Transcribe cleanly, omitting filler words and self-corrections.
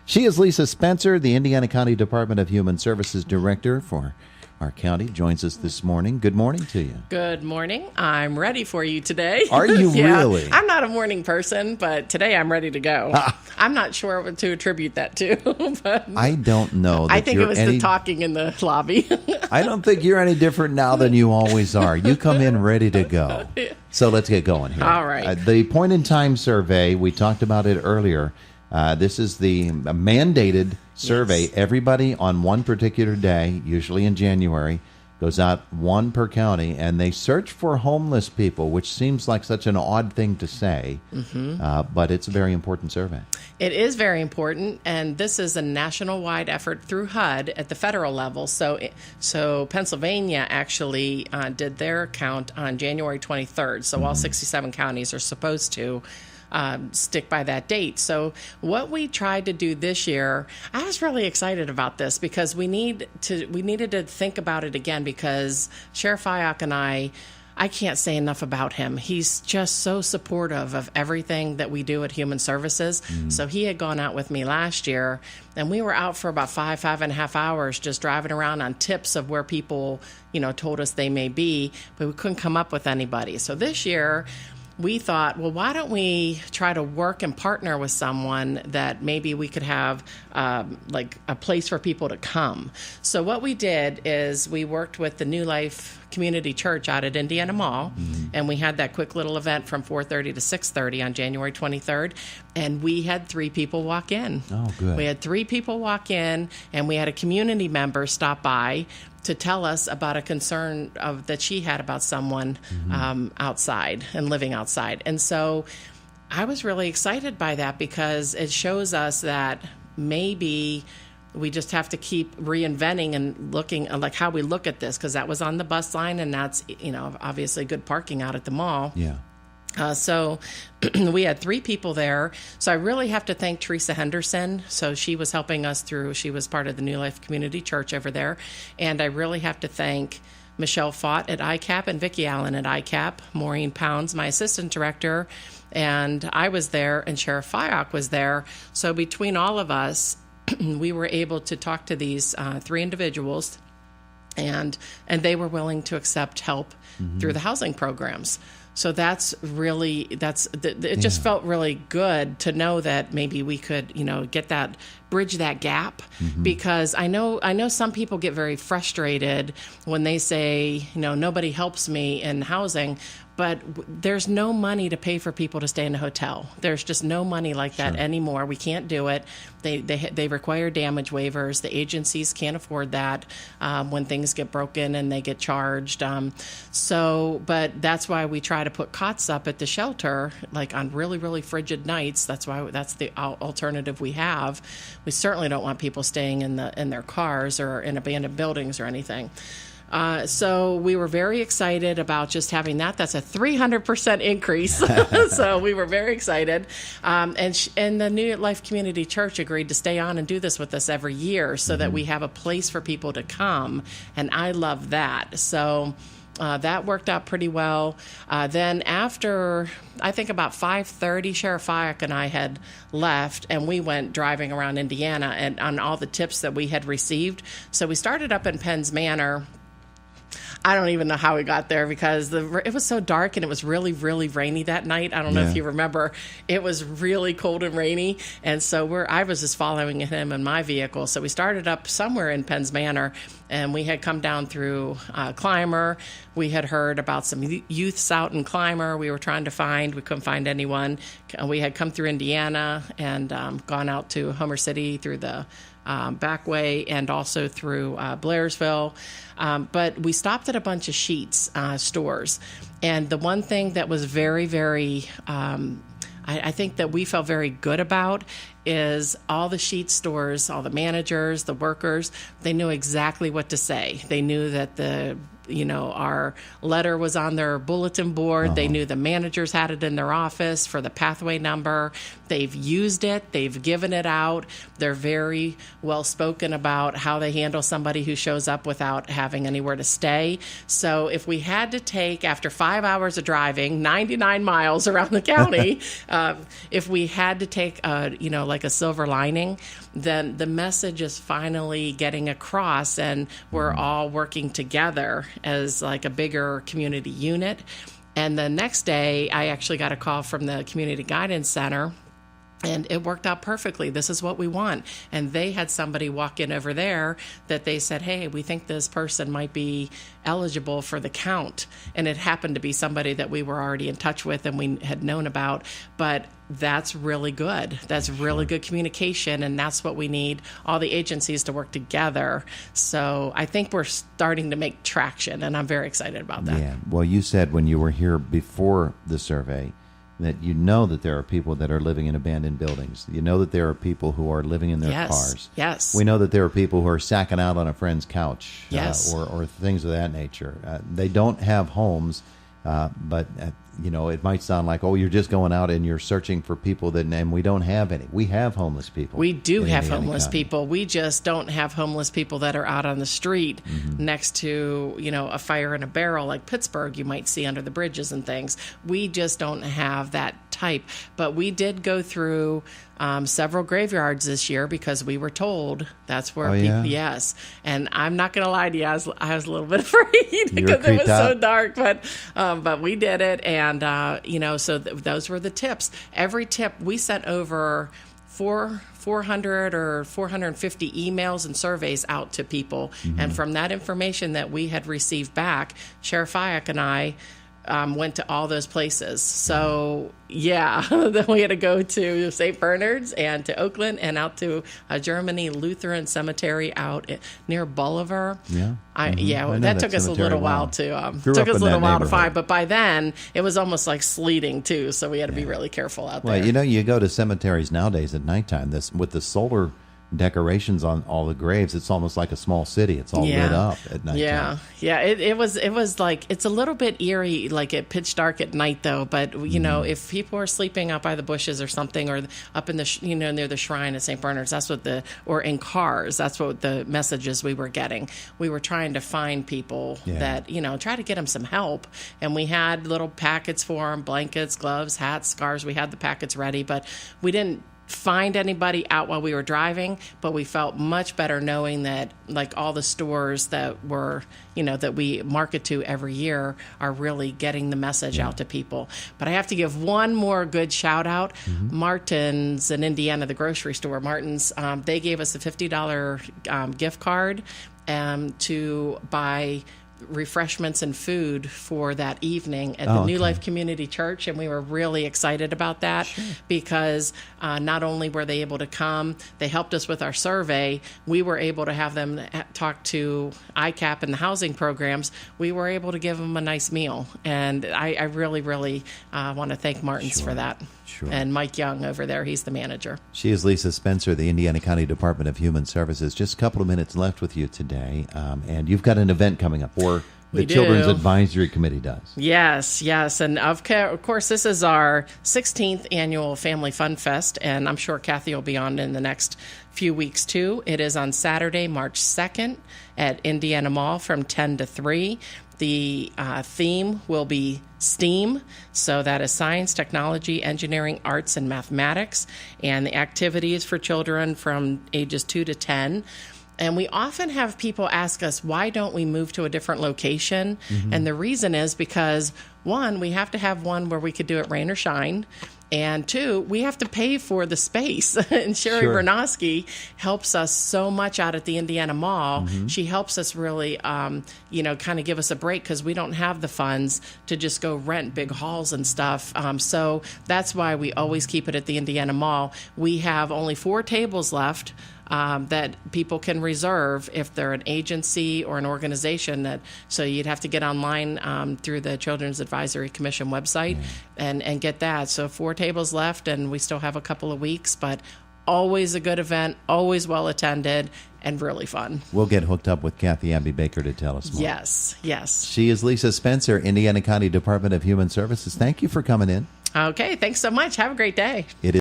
She is Lisa Spencer, the Indiana County Department of Human Services Director for our county, joins us this morning. Good morning to you. Good morning. I'm ready for you today. Are you Yeah, really? I'm not a morning person, but today I'm ready to go. I'm not sure what to attribute that to. But I don't know. I think it was the talking in the lobby. I don't think you're any different now than you always are. You come in ready to go. So let's get going here. All right. The point-in-time survey, we talked about it earlier. This is the mandated survey. Yes. Everybody on one particular day, usually in January, goes out one per county, and they search for homeless people, which seems like such an odd thing to say, but it's a very important survey. It is very important, and this is a national-wide effort through HUD at the federal level. So Pennsylvania actually did their count on January 23rd, so all 67 counties are supposed to stick by that date. So what we tried to do this year, I was really excited about this because we needed to think about it again, because Sheriff Fyock and I can't say enough about him. He's just so supportive of everything that we do at Human Services. So he had gone out with me last year, and we were out for about 5.5 hours just driving around on tips of where people, told us they may be, but we couldn't come up with anybody. So this year, we thought, well, why don't we try to work and partner with someone that maybe we could have like a place for people to come. So what we did is we worked with the New Life Community Church out at Indiana Mall, and we had that quick little event from 4:30 to 6:30 on January 23rd, and we had 3 people walk in. Oh, good. We had 3 people walk in, and we had a community member stop by to tell us about a concern that she had about someone outside and living outside. And so I was really excited by that because it shows us that maybe we just have to keep reinventing and looking like how we look at this, because that was on the bus line, and that's, obviously good parking out at the mall. Yeah. So we had 3 people there. So I really have to thank Teresa Henderson. So she was helping us through. She was part of the New Life Community Church over there. And I really have to thank Michelle Fott at ICAP and Vicki Allen at ICAP, Maureen Pounds, my assistant director, and I was there, and Sheriff Fyock was there. So between all of us, we were able to talk to these 3 individuals, and they were willing to accept help through the housing programs. So it just felt really good to know that maybe we could, bridge that gap, because I know some people get very frustrated when they say, nobody helps me in housing, but there's no money to pay for people to stay in a hotel. There's just no money like that anymore. We can't do it. They require damage waivers. The agencies can't afford that when things get broken and they get charged. But that's why we try to put cots up at the shelter, like on really, really frigid nights. That's the alternative we have. We certainly don't want people staying in their cars or in abandoned buildings or anything. So we were very excited about just having that. That's a 300% increase. So we were very excited. And the New Life Community Church agreed to stay on and do this with us every year so that we have a place for people to come. And I love that. So that worked out pretty well. Then after, I think about 5:30, Sheriff Fyock and I had left, and we went driving around Indiana and on all the tips that we had received. So we started up in Penns Manor. I don't even know how we got there because it was so dark and it was really, really rainy that night. I don't know if you remember. It was really cold and rainy, and so I was just following him in my vehicle. So we started up somewhere in Penns Manor, and we had come down through Clymer. We had heard about some youths out in Clymer we were trying to find. We couldn't find anyone. We had come through Indiana and gone out to Homer City through the back way and also through Blairsville. But we stopped at a bunch of Sheetz stores. And the one thing that was very, very, I think that we felt very good about is all the Sheetz stores, all the managers, the workers, they knew exactly what to say. They knew that the our letter was on their bulletin board. They knew the managers had it in their office for the pathway number. They've used it. They've given it out. They're very well spoken about how they handle somebody who shows up without having anywhere to stay. So if we had to take, after 5 hours of driving, 99 miles around the county, if we had to take, like a silver lining, then the message is finally getting across, and we're all working together as like a bigger community unit. And the next day, I actually got a call from the Community Guidance Center, and it worked out perfectly. This is what we want. And they had somebody walk in over there that they said, hey, we think this person might be eligible for the count. And it happened to be somebody that we were already in touch with and we had known about. But that's really good. That's really good communication. And that's what we need, all the agencies to work together. So I think we're starting to make traction, and I'm very excited about that. Yeah. Well, you said when you were here before the survey that you know that there are people that are living in abandoned buildings. You know that there are people who are living in their cars. Yes. We know that there are people who are sacking out on a friend's couch, yes. Or things of that nature. They don't have homes, but it might sound like, oh, you're just going out and you're searching for people and we don't have any. We have homeless people. We do have homeless people. We just don't have homeless people that are out on the street next to, a fire in a barrel like Pittsburgh you might see under the bridges and things. We just don't have that type. But we did go through several graveyards this year because we were told that's where people, yes. And I'm not going to lie to you, I was a little bit afraid because it was so dark, but we did it. And, so those were the tips. Every tip we sent over 400 or 450 emails and surveys out to people. And from that information that we had received back, Sheriff Hayek and I went to all those places. So, then we had to go to St. Bernard's and to Oakland and out to Germany Lutheran Cemetery out near Bolivar. That took us a little while to find. But by then, it was almost like sleeting, too. So we had to be really careful out there. Well, you go to cemeteries nowadays at nighttime, with the solar decorations on all the graves, it's almost like a small city. It's all lit up at night. It was like, it's a little bit eerie, like at pitch dark at night though. But if people are sleeping out by the bushes or something, or up in the near the shrine at St. Bernard's, or in cars, that's what the messages we were getting. We were trying to find people that try to get them some help, and we had little packets for them: blankets, gloves, hats, scarves. We had the packets ready, but we didn't find anybody out while we were driving, but we felt much better knowing that like all the stores that were, that we market to every year are really getting the message out to people. But I have to give one more good shout out. Martin's in Indiana, the grocery store, Martin's, they gave us a $50 gift card to buy refreshments and food for that evening at the New Life Community Church, and we were really excited about that because not only were they able to come, they helped us with our survey. We were able to have them talk to ICAP and the housing programs. We were able to give them a nice meal, and I really, really want to thank Martin's for that. And Mike Young over there, he's the manager. She is Lisa Spencer, the Indiana County Department of Human Services. Just a couple of minutes left with you today, and you've got an event coming up, or the Children's Advisory Committee does. Yes, and of course this is our 16th annual Family Fun Fest, and I'm sure Kathy will be on in the next few weeks too. It is on Saturday, March 2nd at Indiana Mall from 10 to 3. The theme will be STEAM, so that is science, technology, engineering, arts, and mathematics, and the activities for children from ages 2 to 10. And we often have people ask us, why don't we move to a different location? And the reason is because, one, we have to have one where we could do it rain or shine. And two, we have to pay for the space. And Sherry Bernosky helps us so much out at the Indiana Mall. She helps us really, kind of give us a break because we don't have the funds to just go rent big halls and stuff. So that's why we always keep it at the Indiana Mall. We have only 4 tables left that people can reserve if they're an agency or an organization. So you'd have to get online through the Children's Advisory Commission website and get that. So 4 tables left, and we still have a couple of weeks, but always a good event, always well attended, and really fun. We'll get hooked up with Kathy Abbey Baker to tell us more. Yes, yes. She is Lisa Spencer, Indiana County Department of Human Services. Thank you for coming in. Okay, thanks so much. Have a great day. It is